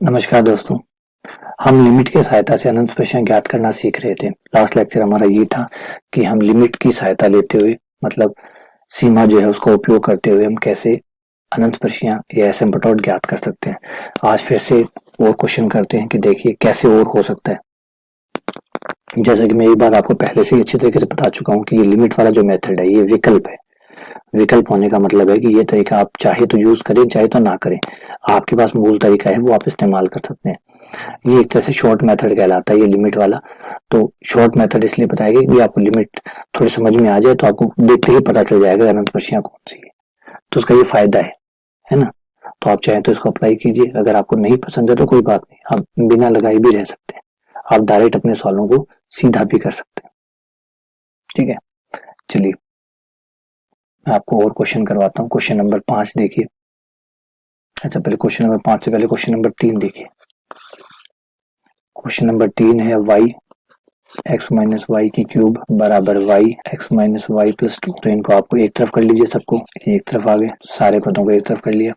नमस्कार दोस्तों, हम लिमिट की सहायता से अनंत स्पर्शियां ज्ञात करना सीख रहे थे। लास्ट लेक्चर हमारा ये था कि हम लिमिट की सहायता लेते हुए मतलब सीमा जो है उसका उपयोग करते हुए हम कैसे अनंत स्पर्शियां या एसिम्पटोट ज्ञात कर सकते हैं। आज फिर से और क्वेश्चन करते हैं कि देखिए कैसे और हो सकता है। जैसे कि मैं एक बात आपको पहले से ही अच्छी तरीके से बता चुका हूँ कि ये लिमिट वाला जो मेथड है ये विकल्प है। विकल्प होने का मतलब है कि ये तरीका आप चाहे तो यूज करें चाहे तो ना करें, आपके पास मूल तरीका है वो आप इस्तेमाल कर सकते हैं। ये एक तरह से शॉर्ट मेथड कहलाता है ये लिमिट वाला। तो शॉर्ट मेथड इसलिए बताएगा कि आपको लिमिट थोड़ी समझ में आ जाए तो आपको देखते ही पता चल जाएगा अनंत स्पर्शियां कौन सी है, तो उसका ये फायदा है ना। तो आप चाहें तो इसको अप्लाई कीजिए। अगर आपको नहीं पसंद है तो कोई बात नहीं, आप बिना लगाए भी रह सकते हैं। आप डायरेक्ट अपने सवालों को सीधा भी कर सकते हैं। ठीक है, चलिए मैं आपको और क्वेश्चन करवाता हूँ। क्वेश्चन नंबर 5 देखिए। अच्छा, पहले क्वेश्चन नंबर 5 से पहले क्वेश्चन नंबर 3 देखिए। क्वेश्चन नंबर 3 है y x माइनस वाई की क्यूब बराबर y x minus Y plus 2। तो इनको आपको एक तरफ कर लीजिए, सबको एक तरफ आ गए, सारे पदों को एक तरफ कर लिया।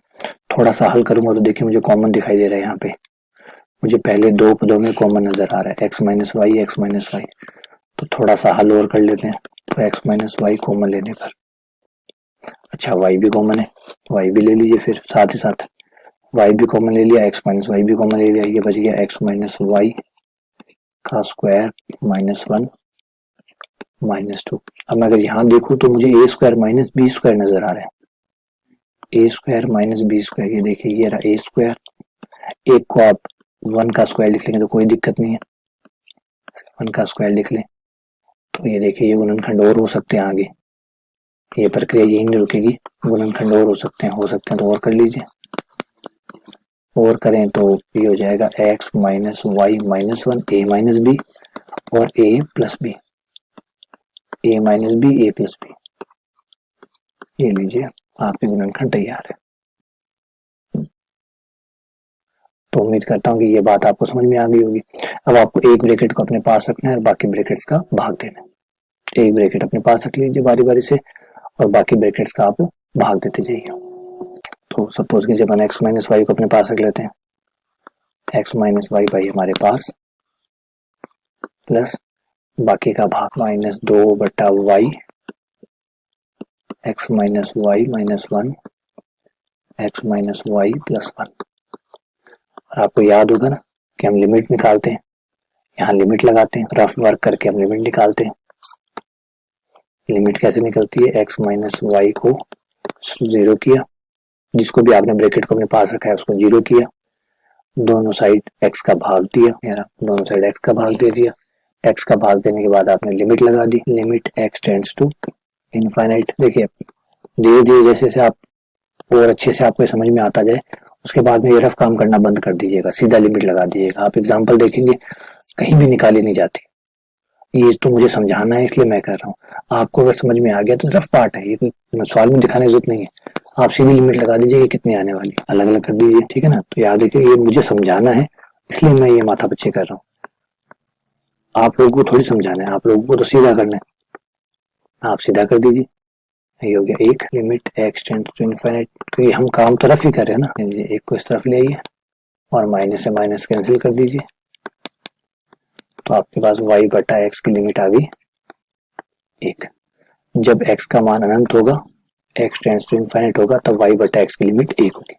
थोड़ा सा हल करूंगा तो देखिए मुझे कॉमन दिखाई दे रहा है। यहाँ पे मुझे पहले दो पदों में कॉमन नजर आ रहा है, x माइनस वाई। तो थोड़ा सा हल और कर लेते हैं। तो x माइनस वाई कॉमन लेने पर, अच्छा y भी कॉमन है, y भी ले लीजिए फिर साथ ही साथ। y भी कॉमन ले लिया, x माइनस वाई भी कॉमन ले लिया, ये बच गया x माइनस वाई का स्क्वायर माइनस 1 माइनस 2। अब मैं अगर यहाँ देखूं तो मुझे ए स्क्वायर माइनस बी स्क्वायर नजर आ रहा है। ए स्क्वायर माइनस बी स्क्वायर, ये देखिए ये रहा ए स्क्वायर। एक को आप 1 का स्क्वायर लिख लेंगे तो कोई दिक्कत नहीं है, 1 का स्क्वायर लिख लें। तो ये देखिए ये गुणनखंड और हो सकते हैं आगे, ये प्रक्रिया यही नहीं रुकेगी, गुणनखंड और हो सकते हैं तो और कर लीजिए। और करें तो ये हो जाएगा x minus Y minus 1 A minus B और a plus B, A minus B A plus B. ये लीजिए आपके गुणनखंड तैयार है। तो उम्मीद करता हूँ कि ये बात आपको समझ में आ गई होगी। अब आपको एक ब्रैकेट को अपने पास रखना है और बाकी ब्रैकेट्स का भाग देना है। एक ब्रैकेट अपने पास रख लीजिए बारी बारी से और बाकी ब्रैकेट्स का आप भाग देते जाइए। तो सपोज कि जब हम x माइनस वाई को अपने पास रख लेते हैं, x माइनस वाई भाई हमारे पास प्लस बाकी का भाग माइनस 2 बटा Y x minus Y minus 1 x minus Y plus 1। और आपको याद होगा ना कि हम लिमिट निकालते हैं, यहाँ लिमिट लगाते हैं, रफ वर्क करके हम लिमिट निकालते हैं। लिमिट कैसे निकलती है, x माइनस वाई को 0 किया, जिसको भी आपने ब्रैकेट को अपने पास रखा है उसको 0 किया, दोनों साइड x का भाग दिया, दोनों साइड x का भाग दे दिया। x का भाग देने के बाद आपने लिमिट लगा दी, limit x tends to infinite. देखिए धीरे धीरे जैसे से आप और अच्छे से आपको समझ में आता जाए उसके बाद में ये रफ काम करना बंद कर दीजिएगा, सीधा लिमिट लगा दीजिएगा। आप एग्जाम्पल देखेंगे कहीं भी निकाली नहीं जाती। ये तो मुझे समझाना है इसलिए मैं कर रहा हूँ, आपको अगर समझ में आ गया तो रफ पार्ट है, ये कोई सवाल में दिखाने की जरूरत नहीं है। आप सीधी लिमिट लगा दीजिए कितनी आने वाली, अलग अलग कर दीजिए, ठीक है ना। तो याद रखिए ये मुझे समझाना है इसलिए मैं ये माथा पच्ची कर रहा हूँ। आप लोगों को थोड़ी समझाना है, आप लोगों को तो सीधा करना है। आप सीधा कर दीजिए, ये हो गया एक limit x tends to infinite, क्योंकि हम काम तरफ ही कर रहे हैं ना। एक को इस तरफ ले आइए और माइनस से माइनस कैंसिल कर दीजिए, तो आपके पास y बटा x की लिमिट आ गई 1। जब x का मान अनंत होगा, x टेंड्स टू इनफाइनाइट होगा, तब y बटा x की लिमिट 1 होगी।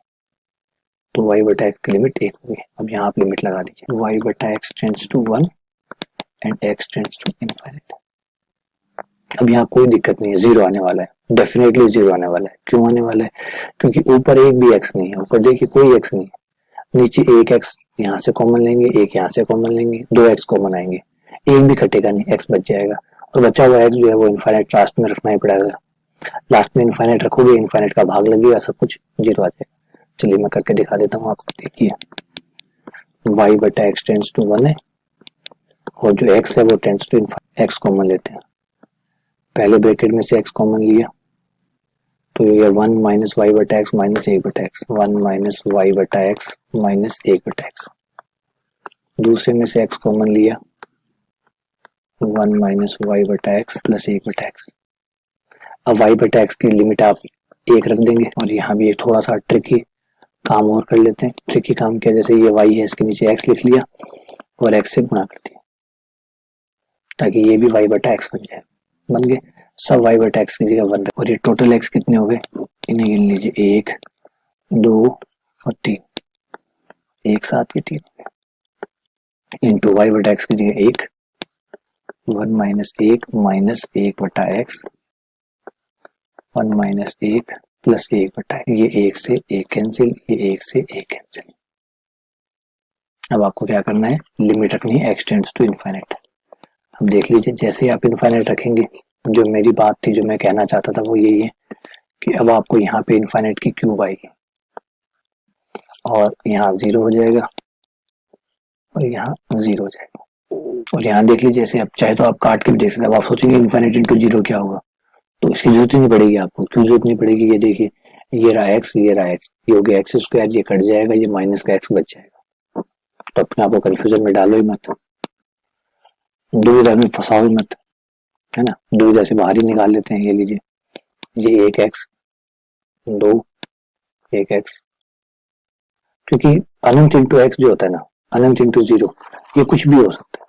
तो y बटा x की लिमिट 1 होगी। अब यहाँ आप लिमिट लगा दीजिए, y बटा x tends to 1 and x tends to infinite. अब यहाँ कोई दिक्कत नहीं है, 0 आने वाला है, डेफिनेटली 0 आने वाला है। क्यों आने वाला है, क्योंकि ऊपर एक भी x नहीं है, ऊपर देखिए कोई x नहीं है, नीचे एक x यहाँ से कॉमन लेंगे, एक यहाँ से कॉमन लेंगे, 2x कॉमन आएंगे, एक भी कटेगा नहीं, x बच जाएगा। और बचा हुआ x जो है वो इनफाइनाइट लास्ट में रखना ही पड़ेगा। लास्ट में इनफाइनाइट रखोगे, इनफाइनाइट का भाग लगेगा, सब कुछ 0 आ जाएगा। चलिए मैं करके दिखा देता हूँ, आप देखिए y बटा x टेंड्स टू 1 है और जो x है वो tends to infinite, x common लेते हैं, पहले ब्रैकेट में से x कॉमन लिया तो ये 1 माइनस वाई बटा एक्स माइनस 1 बटा एक्स, 1 माइनस वाई बटा एक्स माइनस 1 बटा एक्स। दूसरे में से x कॉमन लिया, 1 माइनस वाई बटा एक्स प्लस 1 बटा एक्स। अब y बटा एक्स की लिमिट आप 1 रख देंगे और यहाँ भी एक थोड़ा सा ट्रिकी काम और कर लेते हैं, ट्रिकी काम किया। जैसे ये y है, इसके नीचे x लिख लिया और x से गुणा कर दिया ताकि ये भी y बटा x बन जाए। बन गए सब y बटा x की जगह 1 और ये टोटल x कितने हो गए, इन्हें गिन लीजिए 1 2 और 3, एक साथ ये 3 इंटू y बटा x की जगह 1 1 माइनस 1 बटा x 1 माइनस 1 प्लस 1 बटा ये 1 से 1 कैंसिल, ये 1 से 1 कैंसिल। अब आपको क्या करना है, लिमिट रखनी है x टेंड्स टू इनफाइनाइट। अब देख लीजिए जैसे आप इनफाइनाइट रखेंगे, जो मेरी बात थी, जो मैं कहना चाहता था वो यही है कि अब आपको यहाँ पे इनफाइनाइट की क्यूब आएगी और यहाँ 0 हो जाएगा और यहाँ 0 हो जाएगा। और यहाँ देख लीजिए, जैसे आप चाहे तो आप काट के भी देख सकते हैं। अब आप सोचेंगे इनफाइनाइट इंटू 0 क्या होगा, तो इसकी जरूरत ही नहीं पड़ेगी आपको। क्यों जरूरत नहीं पड़ेगी, ये देखिए ये रहा x, ये रहा x, ये हो गया x स्क्वायर, ये कट जाएगा, ये माइनस का x बच जाएगा। तो अपने आप को कंफ्यूजन में डालो ही मत, दुविधा में फंसाओ ही मत, है ना। दुविधा से बाहर ही निकाल लेते हैं। ये लीजिए, ये 1x 2 1x, क्योंकि अनंत इंटू x जो होता है ना, अनंत इंटू 0, ये कुछ भी हो सकता है।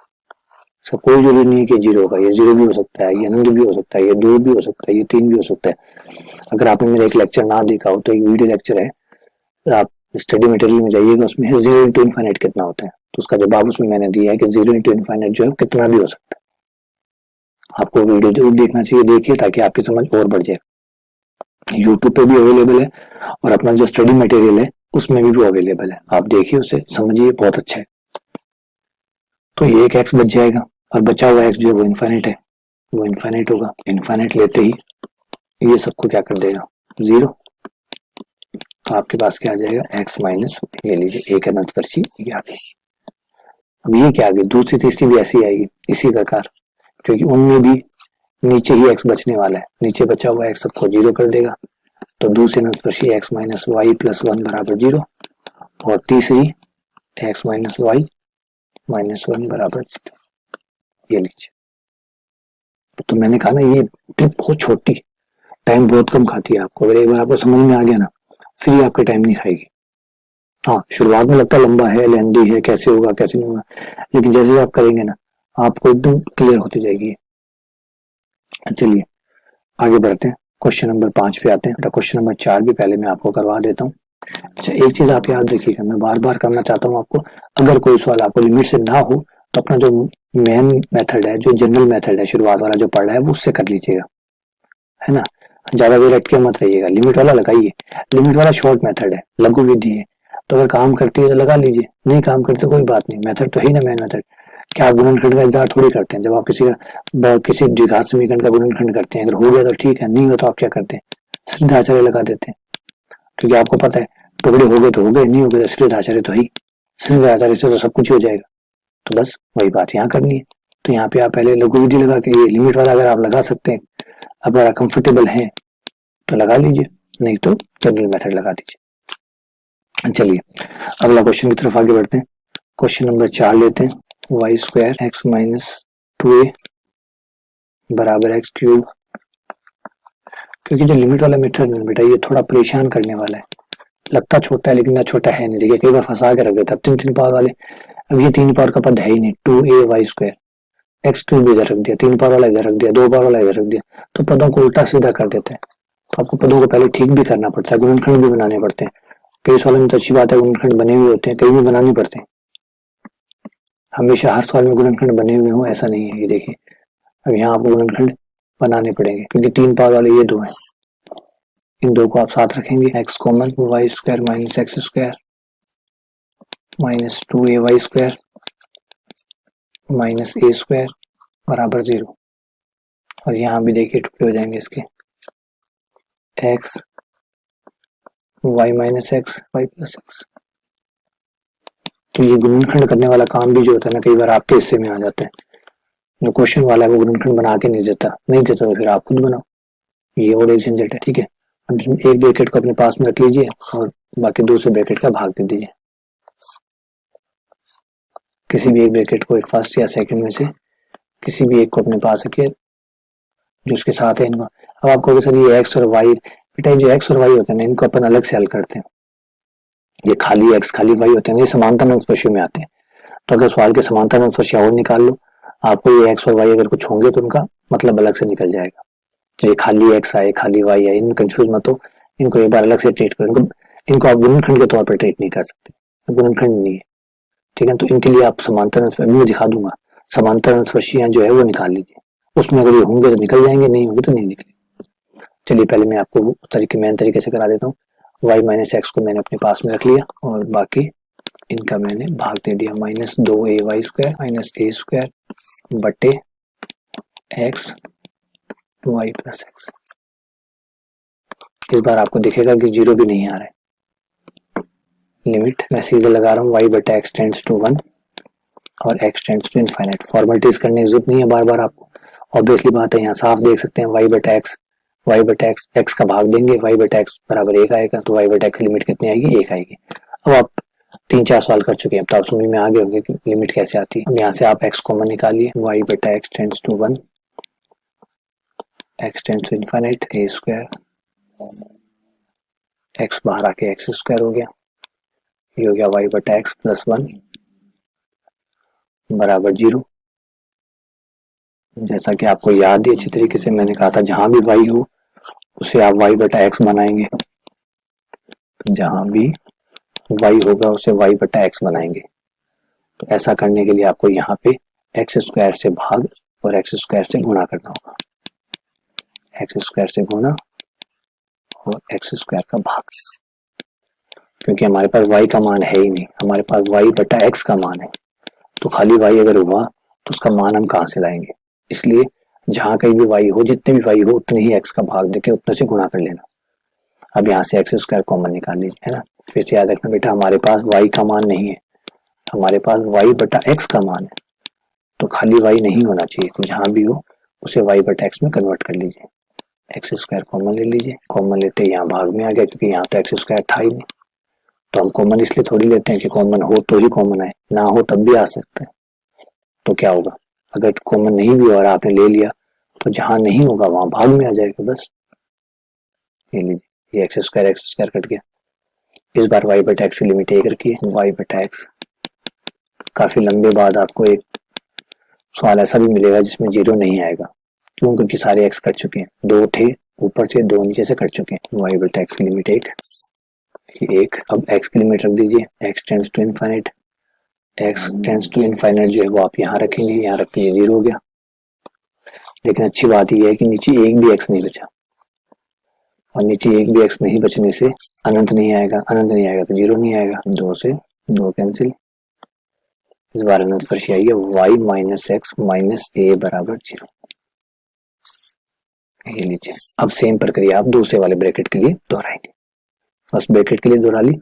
इसका कोई जरूरी नहीं है कि 0 होगा, ये 0 भी हो सकता है, ये अनंत भी हो सकता है, ये 2 भी हो सकता है, ये 3 भी हो सकता है। अगर आपने मेरा एक लेक्चर ना देखा हो तो एक वीडियो लेक्चर है, आप स्टडी मटेरियल में जाइएगा, उसमें है 0 इंटू इनफाइनाइट कितना होता है, तो उसका जवाब उसमें मैंने दिया है कि 0 इंटू इनफाइनाइट जो है कितना भी हो सकता है। आपको वीडियो जरूर देखना चाहिए, देखिए ताकि आपकी समझ और बढ़ जाए। यूट्यूब पे भी अवेलेबल है और अपना जो स्टडी मटेरियल है उसमें भी वो अवेलेबल है, आप देखिए उसे समझिए, बहुत अच्छा है। तो ये एक x बच जाएगा और बचा हुआ x जो है वो इनफाइनाइट है, वो इनफाइनाइट होगा। इनफाइनाइट लेते ही ये सबको क्या कर देगा 0, तो आपके पास क्या आ जाएगा x माइनस, ये लीजिए एक अनंत पर्ची ये आ गई। अब ये क्या आ गई, दूसरी तीसरी भी ऐसी आएगी इसी प्रकार, क्योंकि उनमें भी नीचे ही x बचने वाला है, नीचे बचा हुआ x सबको 0 कर देगा। तो दूसरी अनंत पर्ची x माइनस वाई प्लस 1 बराबर 0 और तीसरी x माइनस वाई माइनस 1 बराबर 0। ये लीजिए, तो मैंने कहा ना ये टिप बहुत छोटी, टाइम बहुत कम खाती है आपको। अगर एक बार आपको समझ में आ गया ना, फिर आपका टाइम नहीं खाएगी। हाँ, शुरुआत में लगता है लंबा है, लेंदी है, कैसे होगा कैसे नहीं होगा, लेकिन जैसे आप करेंगे ना आपको एकदम क्लियर होती जाएगी। चलिए आगे बढ़ते हैं, क्वेश्चन नंबर 5 पे आते हैं। क्वेश्चन नंबर 4 भी पहले मैं आपको करवा देता हूँ। अच्छा, एक चीज आप याद रखिएगा, मैं बार बार करना चाहता हूँ आपको, अगर कोई सवाल आपको लिमिट से ना हो तो अपना जो मेन मेथड है, जो जनरल मेथड है शुरुआत वाला जो पढ़ा है वो उससे कर लीजिएगा, है ना। ज्यादा देर अटके मत रहिएगा, लिमिट वाला लगाइए। लिमिट वाला शॉर्ट मेथड है, लघु विधि है, तो अगर काम करती है तो लगा लीजिए, नहीं काम करती तो कोई बात नहीं, मेथड तो है ना मेन मेथड। क्या आप गुणनखंड का इंतजार थोड़ी करते हैं, जब आप किसी द्विघात समीकरण का गुणनखंड करते हैं, अगर हो गया तो ठीक है, नहीं हो तो आप क्या करते हैं, सिद्धाचार्य लगा देते हैं, क्योंकि आपको पता है टुकड़े हो गए तो हो गए, नहीं हो गए तो सिद्धाचार्य तो ही, सिद्धाचार्य से तो सब कुछ हो जाएगा। तो बस वही बात यहाँ करनी है। तो यहाँ पे आप पहले लघु विधि लगा के, ये लिमिट वाला अगर आप लगा सकते हैं, अगर आप कंफर्टेबल हैं तो लगा लीजिए, नहीं तो जनरल मेथड लगा दीजिए। चलिए अगला क्वेश्चन की तरफ आगे बढ़ते हैं। क्वेश्चन नंबर 4 लेते हैं, Y square x minus 2a बराबर एक्स क्यूब। क्योंकि जो लिमिट वाला मेथड है बेटा, ये थोड़ा परेशान करने वाला है, लगता छोटा है लेकिन ना छोटा है नहीं। देखिए कई बार फंसा के रख देता है, 3 पावर वाले, अब ये 3 पावर का पद है ही नहीं, 2a Y square x cube इधर रख दिया, 3 पावर वाला इधर रख दिया, 2 पावर वाला इधर रख दिया, तो पदों को उल्टा सीधा कर देते हैं। तो आपको पदों को पहले ठीक भी करना पड़ता है, गुणनखंड भी बनाने पड़ते हैं। कई सवालों में तो अच्छी बात है गुणनखंड बने हुए होते हैं, कई में बनाने पड़ते हैं। हमेशा हर सवाल में गुणनखंड बने हुए हो ऐसा नहीं है। ये देखिए अब यहाँ आपको गुणनखंड बनाने पड़ेंगे, क्योंकि 3 पावर वाले ये 2 हैं, इन 2 को आप साथ रखेंगे, X common, Y square minus X square minus 2a Y square minus a square बराबर 0। और यहाँ भी देखिए टुकड़े हो जाएंगे इसके, X Y minus X Y plus X. तो ये गुणनखंड करने वाला काम भी जो होता है ना, कई बार आपके हिस्से में आ जाता है। जो क्वेश्चन वाला है वो गुणनखंड बना के नहीं देता तो फिर आप खुद बनाओ, ये और एक झंझट है। ठीक है, एक ब्रैकेट को अपने पास में रख लीजिए और बाकी दूसरे ब्रैकेट का भाग दे दीजिए, किसी भी एक ब्रैकेट को फर्स्ट या सेकंड में से किसी भी एक को अपने पास रखिए जो उसके साथ है इनको। अब आपको सर ये एक्स और वाई, बेटा जो एक्स और वाई होते हैं ना, इनको अपन अलग से हल करते हैं। ये खाली एक्स खाली वाई होते हैं, ये समांतर अनुस्पर्शियों में आते हैं। तो अगर सवाल के समांतर अनुस्पर्शियां और निकाल लो, आपको ये एक्स और वाई अगर कुछ होंगे तो उनका मतलब अलग से निकल जाएगा। तो ये खाली एक्स आए खाली वाई आए, इनमें कंफ्यूज मत हो, इनको एक बार अलग से ट्रीट करो। इनको आप गुणनखंड के तौर पर ट्रीट नहीं कर सकते, गुणनखंड नहीं है, ठीक है। तो इनके लिए आप समांतर मैं दिखा दूंगा, समांतर अनुस्पर्शियां जो है वो निकाल लीजिए, उसमें अगर ये होंगे तो निकल जाएंगे, नहीं होंगे तो नहीं निकले। चलिए पहले मैं आपको तरीके मेन तरीके से करा देता हूँ। वाई माइनस एक्स को मैंने अपने पास में रख लिया और बाकी इनका मैंने भाग दे दिया, माइनस 2ay स्क्वायर माइनस ए स्क्वायर बटे एक्स वाई प्लस एक्स। इस बार आपको दिखेगा कि जीरो भी नहीं आ रहा है। लिमिट मैं सीधे लगा रहा हूँ, वाई बटा एक्स टेंड्स टू 1 और x tends to infinite. Formalities करने की जरूरत नहीं है बार बार आपको, ऑब्वियसली बात है, यहाँ साफ देख सकते हैं वाई बटा एक्स एक्स का भाग देंगे, वाई बटा एक्स बराबर 1 आएगा, तो वाई बटा एक्स की लिमिट कितनी आएगी, 1 आएगी। अब आप 3-4 सवाल कर चुके हैं, तो आप समझ में आ गए होंगे कि लिमिट कैसे आती है। अब यहाँ से आप एक्स कॉमन निकालिए, वाई बटा x tends to 1 x tends to infinite A square, X बाहर आके एक्स स्क्वायर हो गया, ये हो गया वाई बटा एक्स प्लस 1 बराबर 0। जैसा कि आपको याद है अच्छी तरीके से, मैंने कहा था जहां भी वाई हो उसे आप वाई बटा एक्स बनाएंगे, जहां भी वाई होगा उसे वाई बटा एक्स बनाएंगे। तो ऐसा करने के लिए आपको यहाँ पे एक्स स्क्वायर से भाग और एक्स स्क्वायर से गुणा करना होगा, एक्स स्क्वायर से गुणा और एक्स स्क्वायर का भाग, क्योंकि हमारे पास वाई का मान है ही नहीं, हमारे पास वाई बटा एक्स का मान है। तो खाली वाई अगर हुआ तो उसका मान हम कहाँ से लाएंगे, इसलिए जहां कहीं भी वाई हो, जितने भी वाई हो उतने ही एक्स का भाग देके उतने से गुणा कर लेना। अब यहाँ से एक्स स्क्वायर कॉमन निकाल लीजिए, है ना। फिर से याद रखना बेटा, हमारे पास वाई का मान नहीं है, हमारे पास वाई बटा एक्स का मान है, तो खाली वाई नहीं होना चाहिए, तो जहां भी हो उसे वाई बटा एक्स में कन्वर्ट कर लीजिए। एक्स स्क्वायर कॉमन ले लीजिए, कॉमन लेते यहाँ भाग में आ गया, क्योंकि यहाँ तो एक्स स्क्वायर था ही नहीं। तो हम कॉमन इसलिए थोड़ी लेते हैं कि कॉमन हो तो ही कॉमन आए, ना हो तब भी आ सकता है। तो क्या होगा, अगर कॉमन नहीं भी और आपने ले लिया तो जहां नहीं होगा वहां भाग में आ जाएगा, बस ये लीजिए, ये एक्स स्क्वायर कट गया। इस बार वाई बटा एक्स की लिमिट 1 रखिए, वाई बटा एक्स। काफी लंबे बाद आपको एक सवाल ऐसा भी मिलेगा जिसमें 0 नहीं आएगा, क्यों, क्योंकि सारे एक्स कट चुके हैं, 2 थे ऊपर से 2 नीचे से कट चुके हैं। वाई बटा एक्स की लिमिट 1। अब एक्स की लिमिट रख दीजिए, X tends to infinite, X tends to infinite जो है वो आप यहाँ रखेंगे, यहाँ रख दीजिए, 0 हो गया। लेकिन अच्छी बात यह है कि नीचे एक भी एक्स नहीं बचा, और नीचे एक भी एक्स नहीं बचने से अनंत नहीं आएगा, अनंत नहीं आएगा तो 0 नहीं आएगा, 2 से 2 कैंसिल। इस बार अनंत पर आई है, वाई माइनस एक्स माइनस ए बराबर 0। ये लीजिए। अब सेम प्रक्रिया आप दूसरे वाले ब्रैकेट के लिए दोहराएंगे, फर्स्ट ब्रैकेट के लिए दोहरा ली,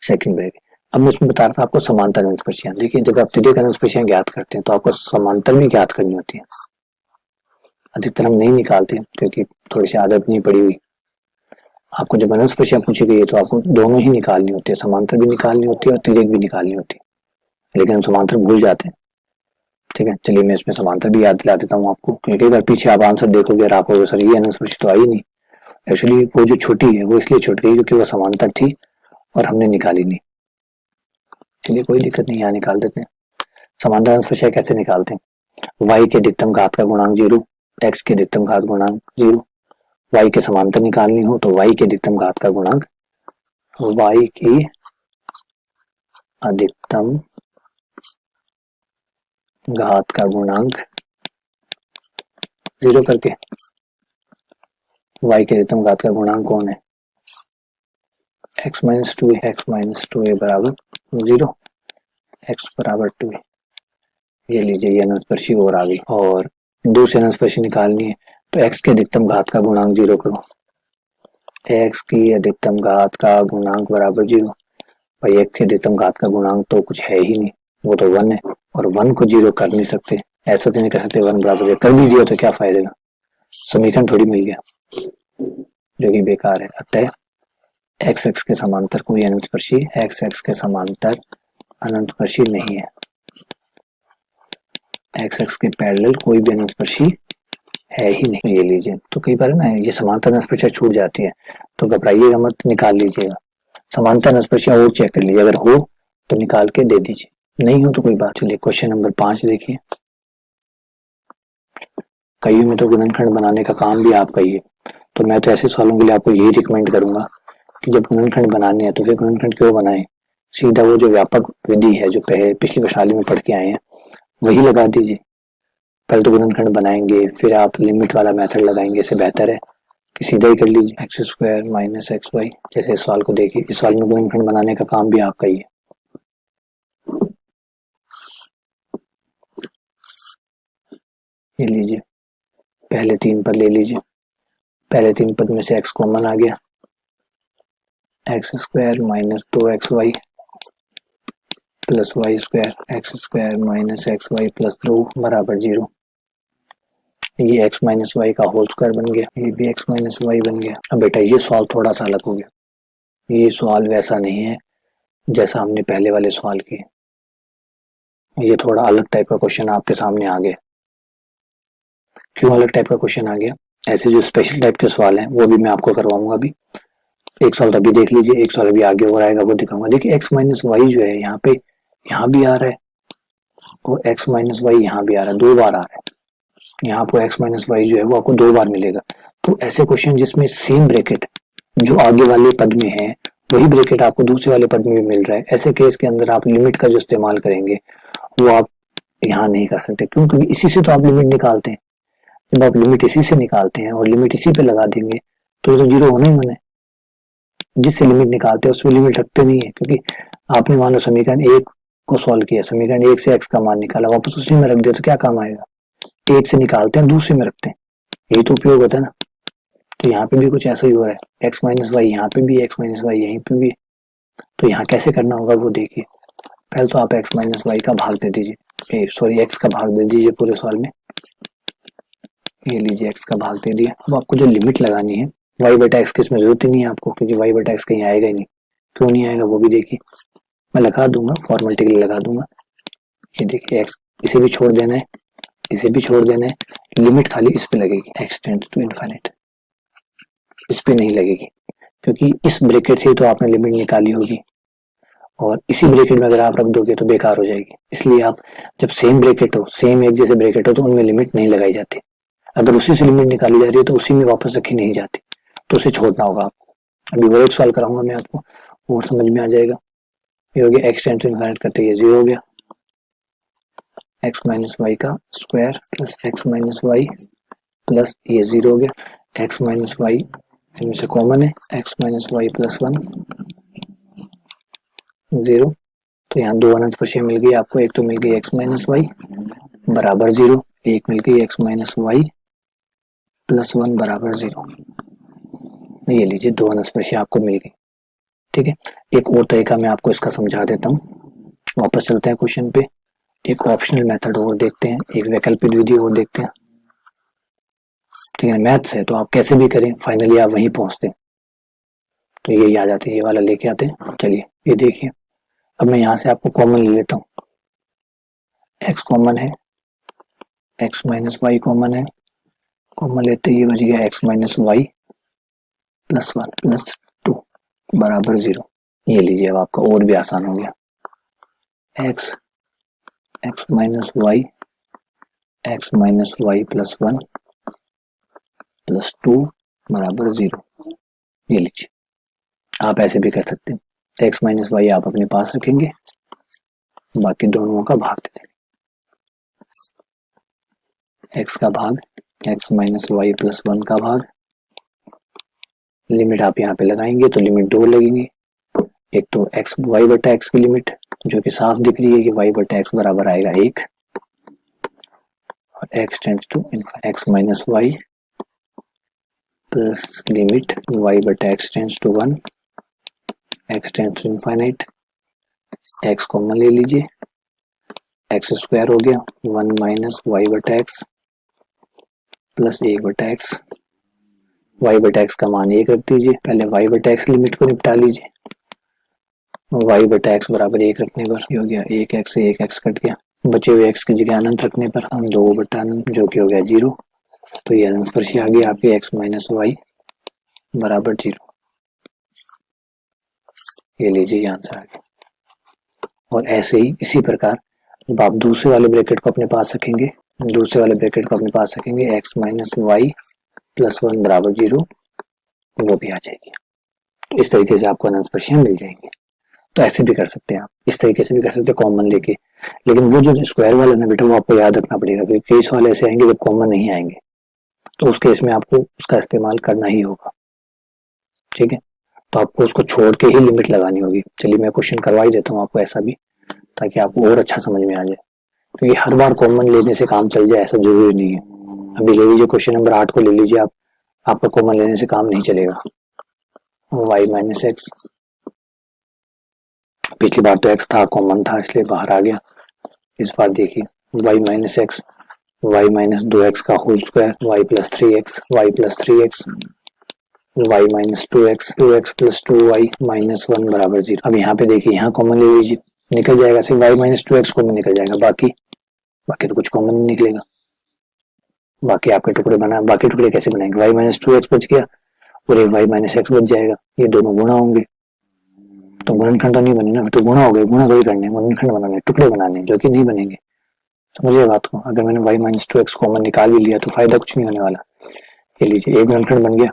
सेकंड ब्रैकेट। अब मैं इसमें बता रहा था आपको समांतर अनुस्पर्शियां। देखिए जब आप तिर्यक अनुस्पर्शियां ज्ञात करते हैं तो आपको समांतर भी ज्ञात करनी होती है। अधिकतर हम नहीं निकालते क्योंकि थोड़ी सी आदत नहीं पड़ी हुई। आपको जब अनुस्पर्शियां पूछी गई है तो आपको दोनों ही निकालनी होती है, समांतर भी निकालनी होती है और तिर्यक भी निकालनी होती है, लेकिन हम समांतर भूल जाते हैं। ठीक है, चलिए मैं इसमें समांतर भी याद दिला देता हूँ आपको, क्योंकि अगर पीछे आप आंसर देखोगे और आप सर ये अनुस्पर्शी तो आई नहीं, एक्चुअली वो जो छोटी है वो इसलिए छूट गई क्योंकि वो समांतर थी और हमने निकाली नहीं। चलिए कोई दिक्कत नहीं, यहाँ निकाल देते हैं। समांतर अनुस्पर्शियां कैसे निकालते हैं, y के अधिकतम घात का गुणांक 0, x के अधिकतम घात गुणांक 0। y के समांतर निकालनी हो तो y के अधिकतम घात का गुणांक, y की अधिकतम घात का गुणांक 0 करके, y के अधिकतम घात का गुणांक कौन है, x minus 2, x minus 2a बराबर 0, x बराबर 2। ये लीजिए, ये अनुस्पर्शी और आ गई। और दूसरी अनुस्पर्शी निकालनी है तो x के अधिकतम घात का गुणांक 0 करो, x की अधिकतम घात का गुणांक बराबर 0। भाई x के अधिकतम घात का गुणांक तो कुछ है ही नहीं, वो तो 1 है, और 1 को 0 कर नहीं सकते, ऐसा तो नहीं कर सकते 1 बराबर 0 कर भी दिया तो क्या फायदा, समीकरण थोड़ी मिल गया जो कि बेकार है। अतः x x के समांतर कोई अनुस्पर्शी x x के समांतर अनुस्पर्शी नहीं है, एक्स एक्स के पैरेलल कोई भी अनुस्पर्शी है ही नहीं। ये लीजिए, तो कई बार ना ये समांतर अनुस्पर्शियां छूट जाती है तो घबराइएगा मत, निकाल लीजिएगा। समानता स्पर्शियां और चेक कर लीजिए, अगर हो तो निकाल के दे दीजिए, नहीं हो तो कोई बात। चलिए क्वेश्चन नंबर 5 देखिए। कईयों में तो गुणनखंड बनाने का काम भी आपका ही है, तो मैं तो ऐसे सवालों के लिए आपको यही रिकमेंड करूंगा कि जब गुणनखंड बनाने हैं तो फिर गुणनखंड क्यों बनाएं, सीधा वो जो व्यापक विधि है जो पिछली प्रश्नावली में पढ़ के आए हैं वही लगा दीजिए। पहले तो गुणनखंड बनाएंगे फिर आप लिमिट वाला मेथड लगाएंगे, इससे बेहतर है कि सीधा ही कर लीजिए। X square minus X Y, जैसे इस सवाल को देखिए, इस सवाल में गुणनखंड बनाने का काम भी आपका ही है। ये लीजिए, पहले 3 पद ले लीजिए, पहले 3 पद में से x कॉमन आ गया, X square minus 2xy plus Y square X square minus X Y plus 2 बराबर 0। ये x माइनस वाई का होल स्क्वायर बन गया, ये भी x माइनस वाई बन गया। अब बेटा ये सवाल थोड़ा सा अलग हो गया, ये सवाल वैसा नहीं है जैसा हमने पहले वाले सवाल किए, ये थोड़ा अलग टाइप का क्वेश्चन आपके सामने आ गया। क्यों अलग टाइप का क्वेश्चन आ गया? ऐसे जो स्पेशल टाइप के सवाल हैं वो भी मैं आपको करवाऊंगा। अभी एक सवाल अभी देख लीजिए, एक सवाल अभी आगे और आएगा वो दिखाऊंगा। देखिए एक्स माइनस वाई जो है यहाँ पे यहाँ भी आ रहा है और एक्स माइनस वाई यहाँ भी आ रहा है, 2 बार आ रहा है। यहाँ आपको एक्स माइनस वाई जो है वो आपको 2 बार मिलेगा। तो ऐसे क्वेश्चन जिसमें सेम ब्रैकेट जो आगे वाले पद में है वही ब्रैकेट आपको दूसरे वाले पद में भी मिल रहा है, ऐसे केस के अंदर आप लिमिट का जो इस्तेमाल करेंगे वो आप यहाँ नहीं कर सकते। क्यों? क्योंकि इसी से तो आप लिमिट निकालते हैं। जब आप लिमिट इसी से निकालते हैं और लिमिट इसी पे लगा देंगे तो 0 होना ही होना है। जिससे लिमिट निकालते हैं उसमें लिमिट रखते नहीं है, क्योंकि आपने मान लो समीकरण 1 को सॉल्व किया, समीकरण 1 से x का मान निकाला, वापस उसी में रख दिया तो क्या काम आएगा? 1 से निकालते हैं दूसरे में रखते हैं, यही तो उपयोग होता है ना। तो यहाँ पे भी कुछ ऐसा ही हो रहा है, एक्स माइनस वाई यहाँ पे भी, एक्स माइनस वाई यहीं पे भी। तो यहाँ कैसे करना होगा वो देखिए। पहले तो आप एक्स माइनस वाई का भाग दे दीजिए, सॉरी एक्स का भाग दे दीजिए पूरे सवाल में। ये लीजिए एक्स का भाग दे दिया। अब आपको जो लिमिट लगानी है वाई बटा एक्स की इसमें जरूरत ही नहीं है आपको, क्योंकि वाई बटा एक्स कहीं आएगा ही नहीं। क्यों नहीं आएगा वो भी देखिए, मैं लगा दूंगा, फॉर्मेलिटी के लिए लगा दूंगा। ये देखिए एक्स, इसे भी छोड़ देना है, इसे भी छोड़ देना है, लिमिट खाली इस पे लगेगी, एक्स टेंड्स टू इनफाइनाइट, इस पे नहीं लगेगी, क्योंकि इस ब्रैकेट से ही तो आपने लिमिट निकाली होगी और इसी ब्रैकेट में अगर आप रख दोगे तो बेकार हो जाएगी। इसलिए आप जब सेम ब्रैकेट हो, सेम एक जैसे ब्रैकेट हो तो उनमें लिमिट नहीं लगाई जाती। अगर उसी से लिमिट निकाली जा रही है तो उसी में वापस रखी नहीं जाती, तो उसे छोड़ना होगा आपको। अभी वो एक सवाल कराऊंगा मैं आपको, और समझ में आ जाएगा। ये हो गया एक्स टेंड्स टू इनफाइनाइट करते ये 0 हो गया, एक्स माइनस वाई का square plus X minus Y plus ये 0 हो गया, एक्स माइनस वाई इनमें से कॉमन है, एक्स माइनस वाई प्लस 1 0। तो यहाँ 2 अनंत स्पर्शियां मिल गई आपको, एक तो मिल गई एक्स माइनस वाई बराबर 0, एक मिल गई एक्स माइनस वाई प्लस 1 बराबर 0। ये लीजिए 2 अनंत स्पर्शियां आपको मिल गई। ठीक है, एक और तरीका मैं आपको इसका समझा देता हूँ। वापस चलते हैं क्वेश्चन पे, एक ऑप्शनल मेथड और देखते हैं, एक वैकल्पिक विधि और देखते हैं। ठीक है, मैथ्स है तो आप कैसे भी करें फाइनली आप वहीं पहुंचते हैं। तो यही आ जाते हैं, ये वाला लेके आते हैं। चलिए ये देखिए, अब मैं यहाँ से आपको कॉमन ले लेता हूँ, एक्स कॉमन है, एक्स माइनस वाई कॉमन है, कॉमन लेते ये बच गया X minus Y plus 1 plus 2 बराबर 0। ये लीजिए, अब आपका और भी आसान हो गया, X X minus Y plus 1 plus 2 बराबर 0। ये लीजिए, आप ऐसे भी कर सकते हैं, एक्स माइनस वाई आप अपने पास रखेंगे, बाकी दोनों का भाग दे देंगे, एक्स का भाग एक्स माइनस वाई प्लस 1 का भाग, लिमिट आप यहाँ पे लगाएंगे तो लिमिट 2 लगेंगी, एक तो एक्स वाई बटा एक्स की लिमिट जो कि साफ दिख रही है कि वाई बटा एक्स बराबर आएगा 1, और x tends to x minus Y plus limit y बटा x tends to 1, x tends to infinite, x common ले लीजिए, एक्स स्क्वायर हो गया 1 माइनस वाई बटा एक्स प्लस 1 बटा एक्स, वाई बटा एक्स का मान 1 रख दीजिए, पहले वाई बटा एक्स लिमिट को निपटा लीजिए, वाई बटा एक्स बराबर 1 रखने पर ये हो गया 1 एक्स से 1 एक्स कट गया, बचे हुए एक्स की जगह अनंत रखने पर हम 2 बटा अनंत जो कि हो गया 0। तो ये अनंत स्पर्शी आ गई आपकी एक्स माइनस वाई बराबर 0। ये लीजिए ये आंसर आ गया। और ऐसे ही इसी प्रकार जब आप दूसरे वाले ब्रैकेट को अपने पास रखेंगे, दूसरे वाले ब्रैकेट को अपने पास रखेंगे एक्स माइनस वाई प्लस 1 बराबर 0, वो भी आ जाएगी। तो इस तरीके से आपको अनंत स्पर्शियां मिल जाएंगी। तो ऐसे भी कर सकते हैं आप, इस तरीके से भी कर सकते हैं कॉमन लेके। लेकिन वो जो स्क्वायर वाला ना बेटा, वो आपको याद रखना पड़ेगा, क्योंकि कई सवाल ऐसे आएंगे जब कॉमन नहीं आएंगे, तो उस केस में आपको उसका इस्तेमाल करना ही होगा। ठीक है, तो आपको उसको छोड़ के ही लिमिट लगानी होगी। चलिए मैं क्वेश्चन करवा ही देता हूँ आपको ऐसा भी, ताकि आपको और अच्छा समझ में आ जाए, क्योंकि हर बार कॉमन लेने से काम चल जाए ऐसा जरूरी नहीं है। अभी ले लीजिए क्वेश्चन नंबर 8 को ले लीजिए आप, आपका कॉमन लेने से काम नहीं चलेगा। y माइनस एक्स, पिछली बार तो x था, कॉमन था इसलिए बाहर आ गया। इस बार देखिए y minus X, Y minus 2x का whole square, y plus 3x, y plus 3x, y minus 2x, 2x plus 2y minus 1 बराबर 0। अब यहाँ पे देखिए, यहाँ कॉमन ले लीजिए, निकल जाएगा, सिर्फ y माइनस 2x कॉमन निकल जाएगा, बाकी तो कुछ कॉमन नहीं निकलेगा। बाकी आपके टुकड़े बना, बाकी टुकड़े कैसे बनाएंगे, y माइनस 2x बच गया और एक y माइनस एक्स बच जाएगा, ये दोनों गुणा होंगे, तो गुणनखंड तो नहीं बने ना, तो गुणा हो गए, गुणा थोड़ी करने, गुणनखंड बनाने, टुकड़े बनाने, जो कि नहीं बनेंगे। समझिए बात को, अगर मैंने y माइनस 2x कॉमन निकाल भी लिया तो फायदा कुछ नहीं होने वाला। ये लीजिए एक गुणनखंड बन गया,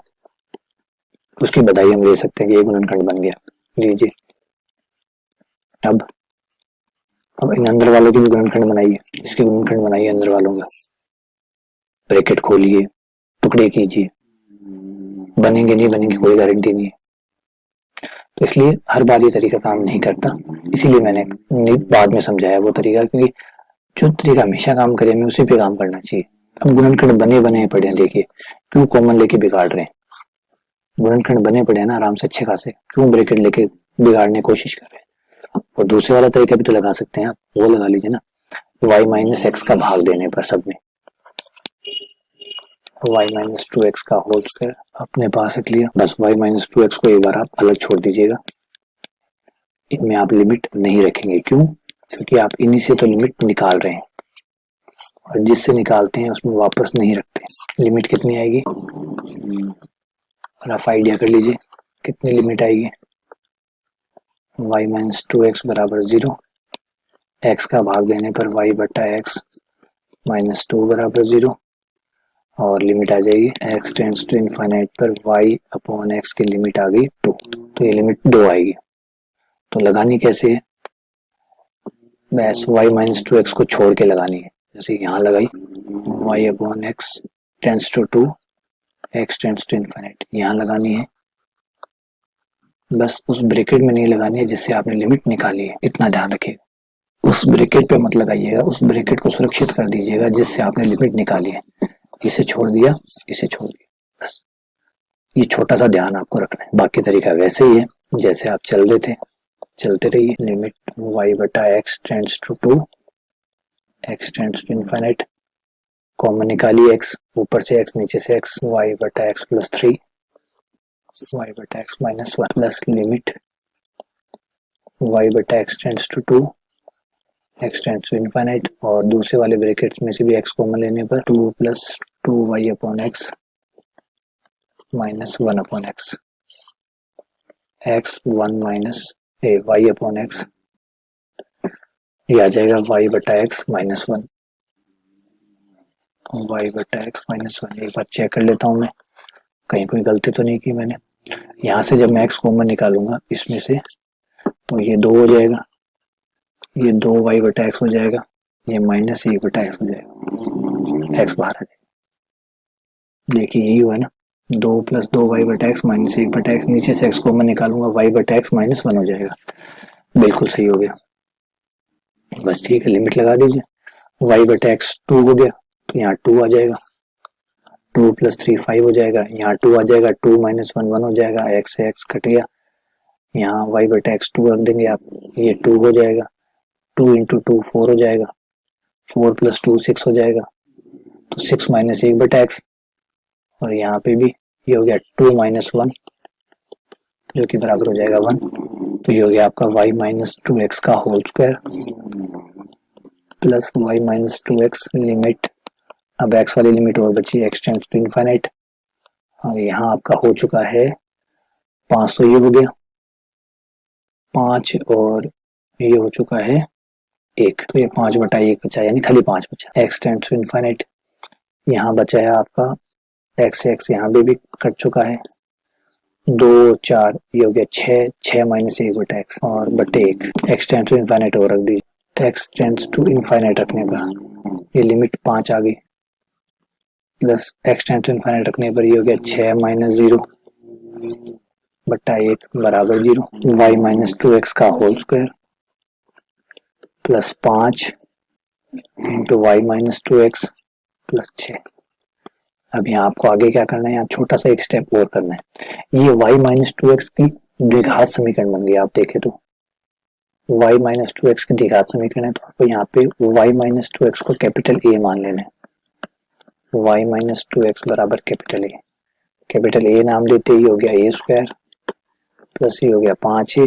उसकी बधाई हम ले सकते हैं कि एक गुणनखंड बन गया। लीजिए अब इन अंदर वालों की भी गुणनखंड बनाइए, इसके गुणनखंड बनाइए अंदर वालों का, ब्रैकेट खोलिए, टुकड़े कीजिए, बनेंगे नहीं बनेंगे कोई गारंटी नहीं है। तो इसलिए हर बार ये तरीका काम नहीं करता, इसीलिए मैंने बाद में समझाया वो तरीका, क्योंकि जो तरीका हमेशा काम करे हमें उसी पे काम करना चाहिए। अब गुणनखंड बने बने पड़े हैं, देखिए क्यों कॉमन लेके बिगाड़ रहे हैं, गुणनखंड बने पड़े हैं ना आराम से अच्छे खासे, क्यों ब्रैकेट लेके बिगाड़ने की कोशिश कर रहे हैं। और दूसरे वाला तरीका भी तो लगा सकते हैं आप, वो लगा लीजिए ना, y माइनस एक्स का भाग देने पर सब में, y माइनस 2x का होल स्क्वायर अपने पास रख लिया, बस y माइनस 2x को एक बार आप अलग छोड़ दीजिएगा, इनमें आप लिमिट नहीं रखेंगे। क्यों? क्योंकि आप इन्हीं से तो लिमिट निकाल रहे हैं, और जिससे निकालते हैं उसमें वापस नहीं रखते। लिमिट कितनी आएगी, और आप आइडिया कर लीजिए कितनी लिमिट आएगी, y माइनस 2x बराबर 0, x का भाग देने पर y बटा x माइनस 2 बराबर 0, और लिमिट आ जाएगी x टेंड्स टू इनफाइनाइट पर y अपॉन x की लिमिट आ गई 2, तो ये लिमिट 2 आएगी। तो लगानी कैसे है, बस y माइनस 2x को छोड़ के लगानी है, जैसे यहाँ लगाई y upon x tends to 2, x tends to infinite, यहाँ लगानी है, बस उस ब्रैकेट में नहीं लगानी है जिससे आपने लिमिट निकाली है, इतना ध्यान रखिएगा। उस ब्रैकेट पे मत लगाइएगा, उस ब्रैकेट को सुरक्षित कर दीजिएगा जिससे आपने लिमिट निकाली है। इसे छोड़ दिया, इसे छोड़ दिया, बस ये छोटा सा ध्यान आपको रखना है। बाकी तरीका वैसे ही है जैसे आप चल रहे थे, चलते रहिए। लिमिट y बटा x tends to 2, x tends to infinite, common निकालिए x, ऊपर से x नीचे से x, y बटा x प्लस 3, y बटा x minus 1 plus limit y बटा x tends to 2, x tends to infinite, और दूसरे वाले ब्रैकेट्स में से भी x कॉमन लेने पर 2 plus 2y upon x minus 1 upon x, x 1 minus y upon x, ये आ जाएगा y बटा x माइनस 1, y बटा x माइनस 1। एक बार चेक कर लेता हूँ मैं, कहीं कोई गलती तो नहीं की मैंने। यहाँ से जब मैं x कॉमन निकालूंगा इसमें से, तो ये 2 हो जाएगा, ये 2 y बटा x हो जाएगा, ये माइनस 1 बटा x हो जाएगा, x बाहर आ जाएगा। देखिए यही हुआ ना, 2 प्लस 2 y बटा x माइनस 1 बटा x, नीचे से x कॉमन निकालूंगा, y बटा x माइनस 1 हो जाएगा, बिल्कुल सही हो गया। बस ठीक है, लिमिट लगा दीजिए, y बटा x 2 हो गया, तो यहाँ 2 आ जाएगा, 2 प्लस 3 5 हो जाएगा, यहाँ 2 आ जाएगा, 2 माइनस 1 1 हो जाएगा, x से x कट गया, यहाँ y बटा x 2 रख देंगे आप, ये 2 हो जाएगा, 2 इंटू 2 4 हो जाएगा, 4 प्लस 2 6 हो जाएगा, तो 6 माइनस 1 बटा x, और यहाँ पे भी ये हो गया 2 माइनस 1 जो कि बराबर हो जाएगा 1, तो ये हो गया आपका y माइनस 2x का whole square plus y minus 2x limit, अब x वाली लिमिट और बची x टेंड्स टू इनफाइनाइट, और यहाँ आपका हो चुका है 500, ये हो गया 5 और ये हो चुका है 1, तो ये 5/1 बचा, यानी खाली 5 बचा। x टेंड्स टू इनफाइनाइट, यहाँ बचा है आपका x यहाँ भी कट चुका है, 2 4 ये हो गया 6, 6 - 1/x और बटे 1, x टेंड्स टू इनफाइनाइट और रख दीजिए। तो x टेंड्स टू इनफाइनाइट रखने पर ये लिमिट 5 आ गई, plus x tends to infinite रखने पर ये हो गया 6 - 0 बटा 1 बराबर 0, y - 2x का whole square plus 5 into y - 2x plus 6। अब यहाँ आपको आगे क्या करना है, यहाँ छोटा सा एक स्टेप और करना है। ये y - 2x की द्विघात समीकरण बन गई, आप देखें तो y - 2x की द्विघात समीकरण है, तो आपको यहाँ पे y - 2x को कैपिटल A मान लेना है। y - 2x बराबर कैपिटल A, कैपिटल A नाम देते ही हो गया a² प्लस ये हो गया 5a,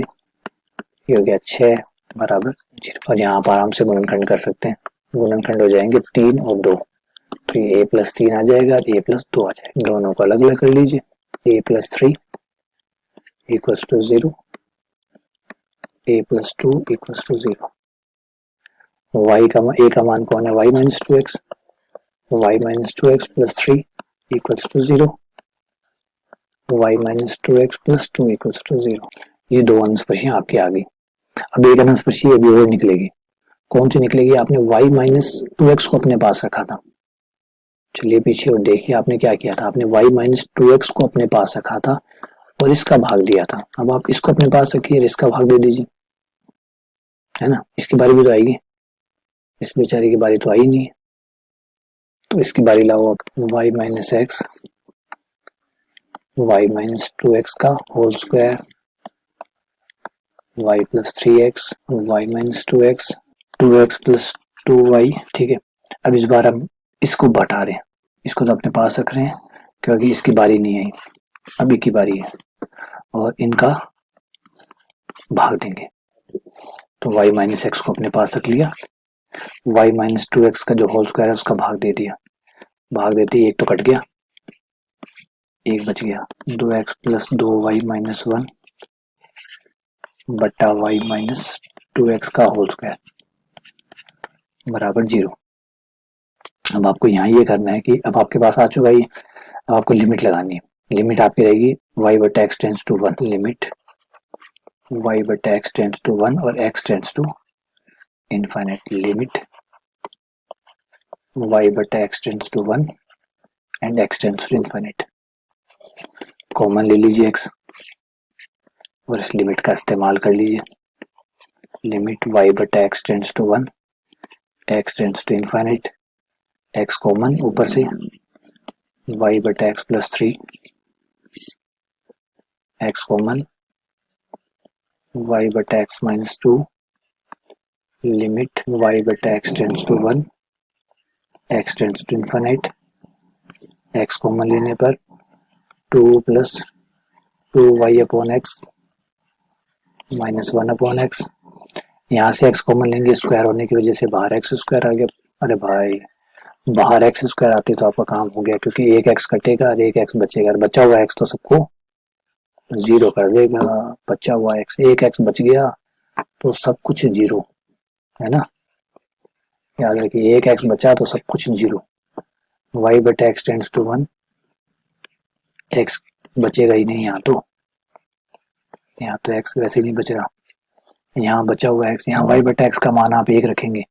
ये हो गया 6 बराबर 0। और यहाँ आप आराम से गुणनखंड कर सकते हैं, गुणनखंड हो जाएंगे 3 और 2, तो ये a + 3 आ जाएगा, a + 2 आ जाएगा। दोनों को अलग अलग कर लीजिए, a + 3 = 0, a + 2 = 0। a का मान कौन है, y - 2x, y - 2x + 3 = 0, y - 2x + 2 = 0। ये दो अंशस्पर्शियां आपकी आ गई। अब एक अंशस्पर्शी अभी और निकलेगी, कौन सी निकलेगी, आपने y - 2x को अपने पास रखा था। चलिए पीछे और देखिए आपने क्या किया था, आपने y - 2x को अपने पास रखा था और इसका भाग दिया था। अब आप इसको अपने पास रखिए, इसका भाग दे दीजिए, है ना। इसकी बारी भी तो आएगी, इस बेचारे की बारी तो आई नहीं है, तो इसकी बारी लाओ आप, y - x y - 2x का whole square y + 3x y - 2x 2x + 2y, ठीक है। अब इस बार हम इसको घटा रहे हैं, इसको तो अपने पास रख रहे हैं क्योंकि इसकी बारी नहीं आई, अभी की बारी है, और इनका भाग देंगे। तो y - x को अपने पास रख लिया, y - 2x का जो होल स्क्वायर है उसका भाग दे दिया, भाग देते ही एक तो कट गया, एक बच गया, 2x + 2y - 1 बटा y - 2x का होल स्क्वायर बराबर 0। अब आपको यहाँ ये करना है कि अब आपके पास आ चुका है, अब आपको लिमिट लगानी है। लिमिट आपकी रहेगी y/x tends to 1, limit y/x tends to 1 और x tends to infinite, limit y/x tends to 1 and x tends to infinite. Common ले लीजिए x और इस लिमिट का इस्तेमाल कर लीजिए, limit y/x tends to 1 x tends to infinite, x common ऊपर से y/x + 3 x common y/x - 2 limit y/x tends to 1 x tends to infinite, x common लेने पर 2 + 2y/x - 1/x, यहाँ से x कॉमन लेंगे, स्क्वायर होने की वजह से बाहर x² आ गया। अरे भाई बाहर x² आते तो आपका काम हो गया, क्योंकि एक x कटेगा और एक x बचेगा, और बचा हुआ x तो सबको 0 कर देगा। बचा हुआ x, एक x बच गया तो सब कुछ 0, है ना, याद रखिए, एक x बचा तो सब कुछ 0। y/x टेंड्स टू 1, x बचेगा ही नहीं, यहाँ तो x वैसे नहीं बच रहा, यहाँ बचा हुआ x, यहाँ y/x का मान आप 1 रखेंगे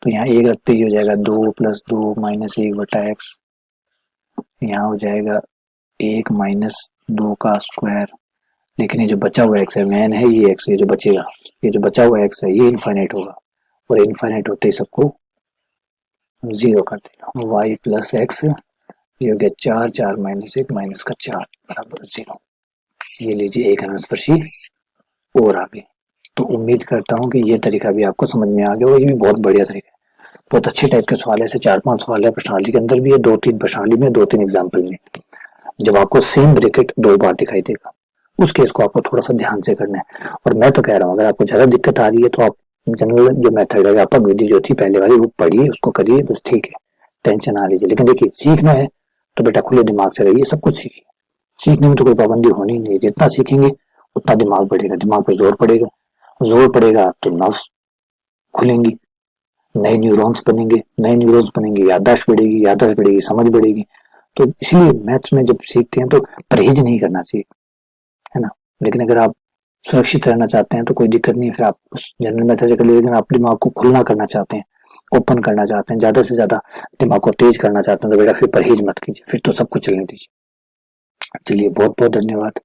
तो यहाँ 1 रखते ही हो जाएगा 2 + 2 - 1/x, यहाँ हो जाएगा 1 - 2 का स्क्वायर। लेकिन ये जो बचा हुआ x है, मैन है ये x, ये जो बचेगा, ये जो बचा हुआ x है ये इनफाइनाइट होगा, और इनफाइनाइट होते ही सबको 0 कर देगा। y + x ये हो गया 4 4 - 1 - 4 बराबर 0। ये लीजिए एक अंशस्पर्शी और आ गई। तो उम्मीद करता हूँ कि ये तरीका भी आपको समझ में आ गया होगा, ये भी बहुत बढ़िया तरीका है, बहुत अच्छे टाइप के सवाल है, ऐसे 4-5 सवाल है प्रश्नावली के अंदर भी है, 2-3 प्रश्नावली में, 2-3 एग्जाम्पल में। जब आपको सेम ब्रैकेट 2 बार दिखाई देगा, उस केस को आपको थोड़ा सा ध्यान से करना है। और मैं तो कह रहा हूँ अगर आपको ज्यादा दिक्कत आ रही है तो आप जनरल जो मेथड है, व्यापक विधि जो थी पहले वाली, वो पढ़िए, उसको करिए, बस ठीक है, टेंशन ना लीजिए। लेकिन देखिए सीखना है तो बेटा खुले दिमाग से रहिए, सब कुछ सीखिए, सीखने में तो कोई पाबंदी होनी नहीं है, जितना सीखेंगे उतना दिमाग बढ़ेगा, दिमाग पर जोर पड़ेगा, जोर पड़ेगा तो नर्व्स खुलेंगी, नए न्यूरॉन्स बनेंगे, याददाश्त बढ़ेगी, समझ बढ़ेगी। तो इसलिए मैथ्स में जब सीखते हैं तो परहेज नहीं करना चाहिए, है ना। लेकिन अगर आप सुरक्षित रहना चाहते हैं तो कोई दिक्कत नहीं है, फिर आप उस जनरल मेथड से कर लीजिए। लेकिन आप दिमाग को खुलना करना चाहते हैं, ओपन करना चाहते हैं, ज्यादा से ज्यादा दिमाग को तेज करना चाहते हैं, तो बेटा फिर परहेज मत कीजिए, फिर तो सब कुछ चलने दीजिए। चलिए बहुत बहुत धन्यवाद।